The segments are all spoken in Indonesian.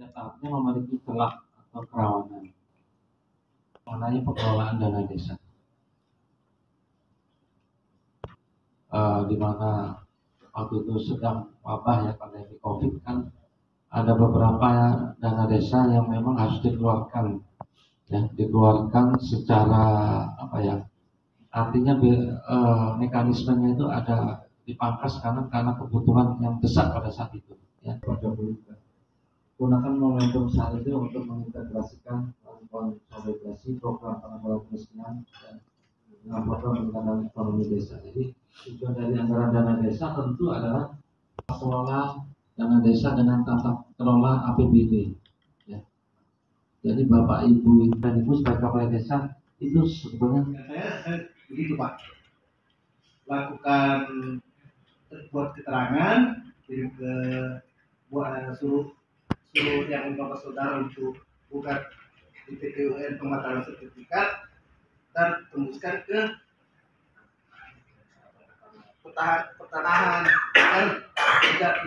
setiap tahapnya memiliki celah atau kerawanan mengenai pengelolaan dana desa. Di mana waktu itu sedang wabah ya, pandemi COVID kan, ada beberapa dana desa yang memang harus dikeluarkan ya, dikeluarkan secara artinya mekanismenya itu ada dipangkas karena kebutuhan yang besar pada saat itu ya. Gunakan momentum saat itu untuk mengintegrasikan konsolidasi program penanggulangan kemiskinan dan program peningkatan ekonomi desa. Jadi tujuan dari anggaran dana desa tentu adalah mengelola dana desa dengan tata kelola APBD ya. Jadi Bapak Ibu dan Ibu sebagai kepala desa itu sebetulnya saya begitu Pak, lakukan buat keterangan, kirim ke buat suruh yang bapak saudara untuk buka di PTUN pembatalan sertifikat dan tembuskan ke pertanahan dan tidak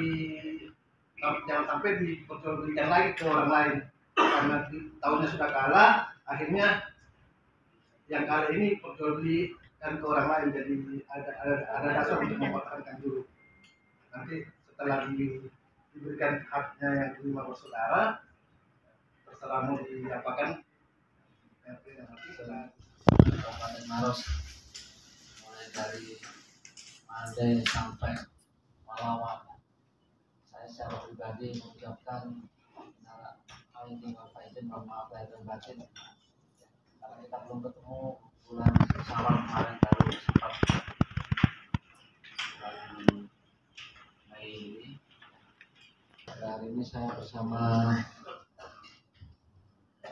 jangan sampai diperjualbelikan lagi ke orang lain, karena tahunnya sudah kalah, akhirnya yang kali ini perjualbelikan ke orang lain, jadi ada dasar untuk mempertahankan dulu. Nanti setelah diberikan haknya yang kelima bersaudara, terserah mau diapakan. Kabupaten Maros, mulai dari Mande sampai Malawan, saya secara pribadi mengucapkan ini Bapak izin mohon maaf lahir dan batin karena kita belum ketemu bulan Syawal kemarin, baru sempat bulan Mei ini. Pada hari ini saya bersama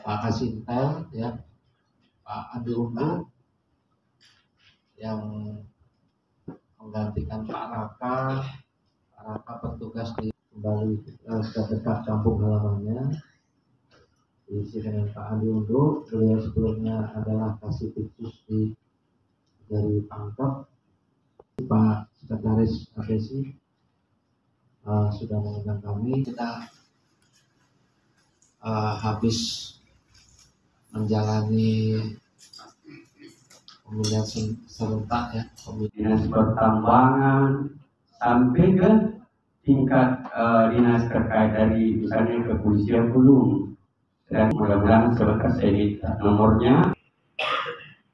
Pak Kasintel ya, Pak Andi Undu yang menggantikan Pak Raka. Pak Raka bertugas kembali ke dekat kampung halamannya, diisi dengan Pak Andi Undu. Beliau sebelumnya adalah Kasipitsus dari Pangkep. Pak Sekretaris APSI sudah mengundang kami. Kita habis menjalani pemilihan serentak ya, dinas pertambangan sampai ke tingkat dinas terkait dari misalnya kepolisian belum, dan mudah-mudahan selesai edit nomornya.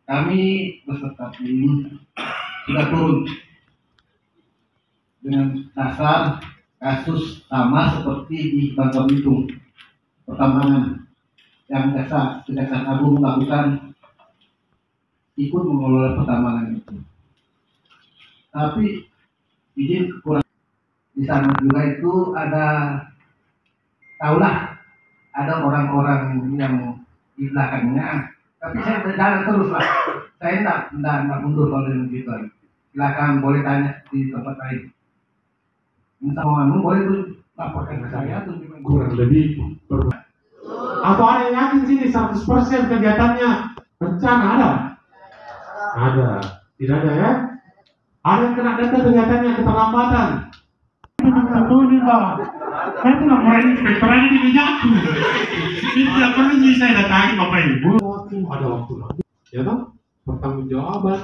Kami beserta tim sudah turun dengan dasar kasus sama seperti di Bangka Belitung pertambangan yang Kejaksaan Agung melakukan, ikut mengelola pertambangan itu. Tapi izin kurang di sana juga itu ada, tahulah ada orang-orang yang di belakangnya. Tapi saya berjalan terus lah, saya tidak mundur kalau begitu. Silakan boleh tanya di tempat lain. Minta mau boleh tuh laporkan ke saya tuh kurang lebih atau ada yang yakin sini 100% kegiatannya rencana ada? Ada, tidak ada ya? Ada yang kena data kegiatannya keterlambatan. Ini Pak, saya tuh laporan inspektoran di mejaku. Ini tidak perlu saya datangi Bapak Ibu. Ada waktu lagi, ya toh? Pertanggungjawaban,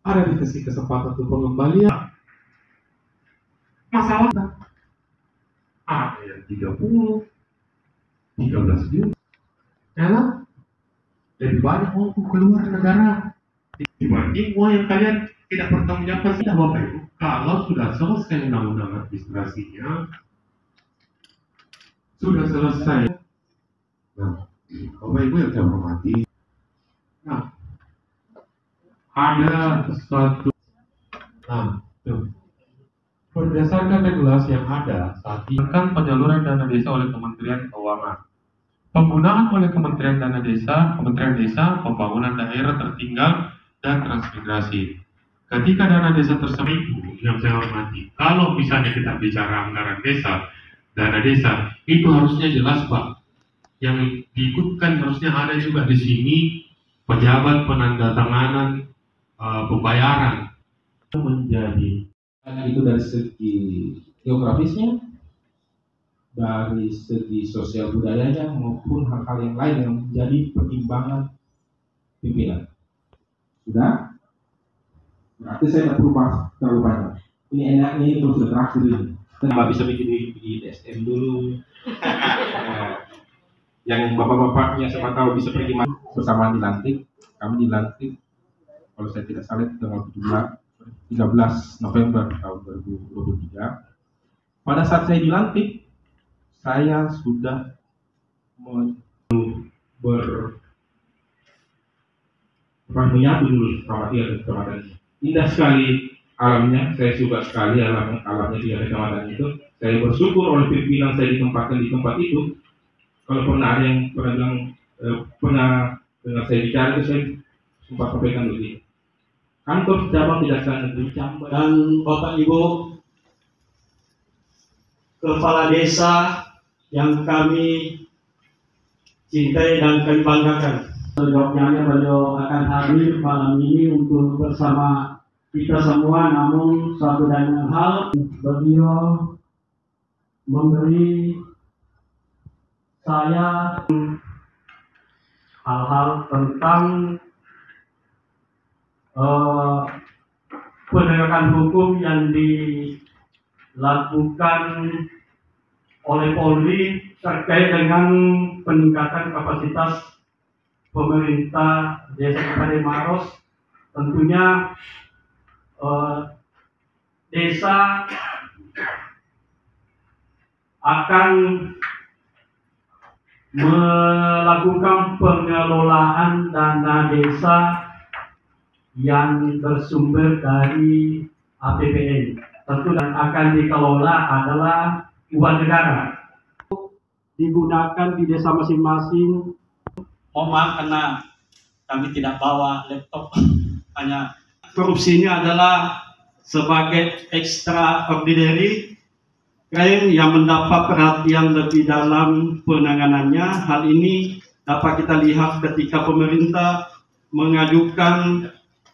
ada dikasih kesempatan untuk pengembalian. Masalah ada yang 30, 13 juta. Ya, lebih banyak waktu keluar negara dibanding uang yang kalian tidak pertanggungjawabkan. Sudah Bapak Ibu, kalau sudah selesai undang-undang administrasinya, sudah selesai. Nah, Bapak Ibu yang saya hormati, nah, ada suatu, nah, tuh. Berdasarkan regulasi yang ada saat ini, penyaluran dana desa oleh Kementerian Keuangan. Penggunaan oleh Kementerian Desa, Pembangunan Daerah Tertinggal dan Transmigrasi. Ketika dana desa tersebut, yang saya hormati, kalau misalnya kita bicara anggaran desa, dana desa, itu harusnya jelas Pak. Yang diikutkan harusnya ada juga di sini pejabat penandatanganan pembayaran menjadi. Itu dari segi geografisnya dari segi sosial budayanya maupun hal-hal yang lain yang menjadi pertimbangan pimpinan. Sudah? Berarti saya tidak perlu bahas terlalu banyak. Ini enaknya ini terus terakhir ini. Nggak bisa bikin STM dulu. Yang bapak-bapaknya siapa tahu bisa pergi bersama dilantik. Kami dilantik, kalau saya tidak salah tanggal 13 November tahun 2023. Pada saat saya dilantik, saya sudah menyatu dulu sama dia dan kecamatannya. Indah sekali alamnya, saya suka sekali alamnya di kecamatan itu. Saya bersyukur oleh pimpinan saya ditempatkan di tempat itu. Kalau pernah ada yang pernah bilang pernah dengan saya bicara itu, saya sempat sampaikan begini. Kantor cabang Kejaksaan Negeri Jamban dan Bapak Ibu kepala desa yang kami cintai dan kami banggakan. Sejawabnya beliau akan hadir malam ini untuk bersama kita semua, namun satu dan lain hal beliau memberi saya hal-hal tentang penegakan hukum yang dilakukan oleh Polri terkait dengan peningkatan kapasitas pemerintah Desa Kabupaten Maros. Tentunya desa akan melakukan pengelolaan dana desa yang bersumber dari APBN. Tentu yang akan dikelola adalah uang negara. Digunakan di desa masing-masing. Mohon maaf karena kami tidak bawa laptop. Hanya korupsinya adalah sebagai extraordinary crime yang mendapat perhatian lebih dalam penanganannya. Hal ini dapat kita lihat ketika pemerintah mengajukan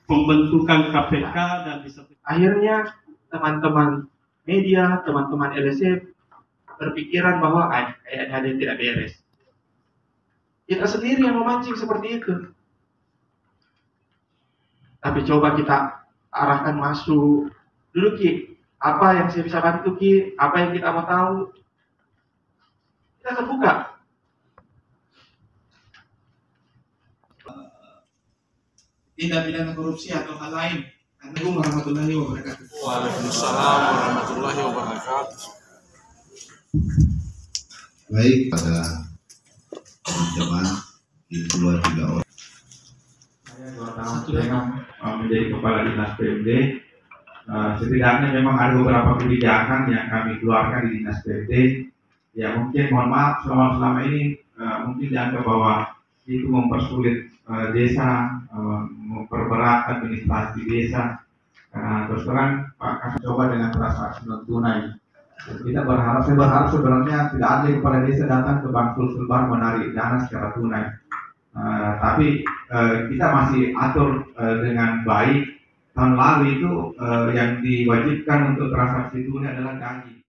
pembentukan KPK dan akhirnya teman-teman media, teman-teman LSM berpikiran bahwa ada yang tidak beres. Kita sendiri yang memancing seperti itu. Tapi coba kita arahkan masuk dulu Ki, apa yang saya bisa bantu Ki, apa yang kita mau tahu. Kita terbuka. Tindak pidana korupsi atau hal lain. Assalamualaikum warahmatullahi wabarakatuh. Waalaikumsalam warahmatullahi wabarakatuh. Baik, pada teman-teman di luar 3 orang. Saya 2 tahun setengah menjadi kepala dinas PMD. Setidaknya memang ada beberapa kebijakan yang kami keluarkan di dinas PMD. Ya mungkin mohon maaf selama ini mungkin dianggap bahwa itu mempersulit desa, memperberat administrasi desa. Karena terus terang Pak kami coba dengan transaksi non tunai. Saya berharap sebenarnya tidak ada kepala desa datang ke Bank Sulselbar menarik dana secara tunai. Tapi kita masih atur dengan baik. Tahun lalu itu yang diwajibkan untuk transaksi tunai adalah gaji.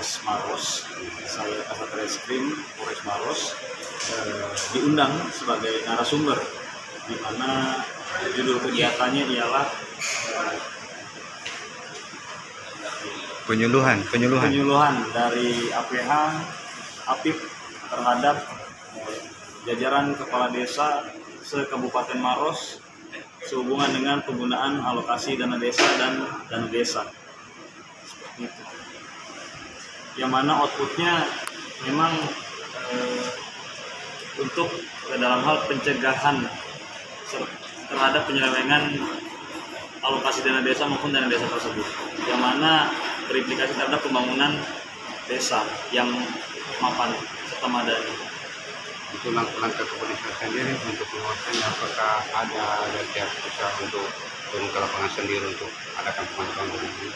Polres Maros, saya Kasat Reskrim Polres Maros, diundang sebagai narasumber, di mana judul kegiatannya ialah penyuluhan dari APH APIP terhadap jajaran kepala desa se-Kabupaten Maros sehubungan dengan penggunaan alokasi dana desa dan dana desa. Seperti itu. Yang mana outputnya memang untuk dalam hal pencegahan terhadap penyelewengan alokasi dana desa maupun dana desa tersebut, yang mana berimplikasi terhadap pembangunan desa yang mapan serta madani. Untuk langkah kepolisian sendiri untuk menguatkan apakah ada pihak bisa untuk turun ke lapangan sendiri untuk adakan pemantauan ini?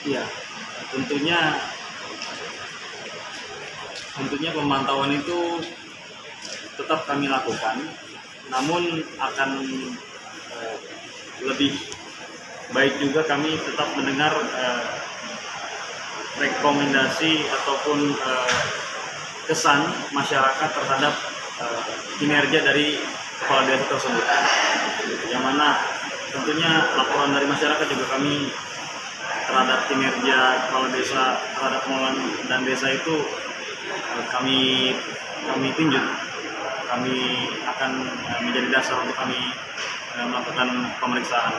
Iya, tentunya pemantauan itu tetap kami lakukan, namun akan lebih baik juga kami tetap mendengar rekomendasi ataupun kesan masyarakat terhadap kinerja dari kepala desa tersebut, yang mana tentunya laporan dari masyarakat juga kami terhadap kinerja kepala desa terhadap pengelolaan dan desa itu kami tinjau, kami akan menjadi dasar untuk kami melakukan pemeriksaan.